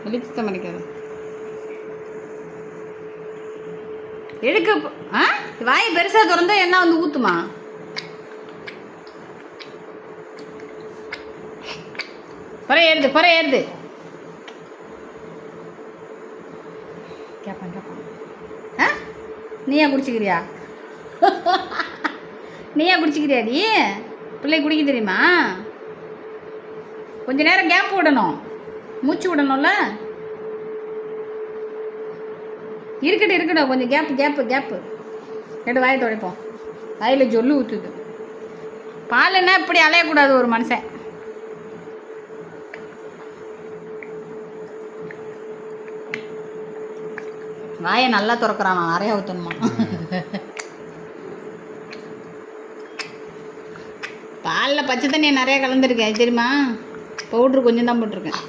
வெளிச்சம் அடிக்காது. எடுக்க வாயை பெருசாக திறந்தா என்ன வந்து ஊற்றுமா? புற ஏறுது. கேப்பான். நீயா குடிச்சிக்கிறியா? நீ பிள்ளை குடிக்க தெரியுமா? கொஞ்ச நேரம் கேப் விடணும், மூச்சு விடணும்ல. இருக்கட்டும், கொஞ்சம் கேப்பு எடுத்து வாயை துடைப்போம். வாயில் ஜொல்லு ஊற்றுது. பாலுன்னா இப்படி அலையக்கூடாது ஒரு மனுஷன். வாயை நல்லா திறக்கிறான். நான் நிறையா ஊற்றணுமா? பாலில் பச்சை தண்ணியை நிறையா கலந்துருக்கேன் தெரியுமா? பவுட்ரு கொஞ்சம் தான் போட்டிருக்கேன்.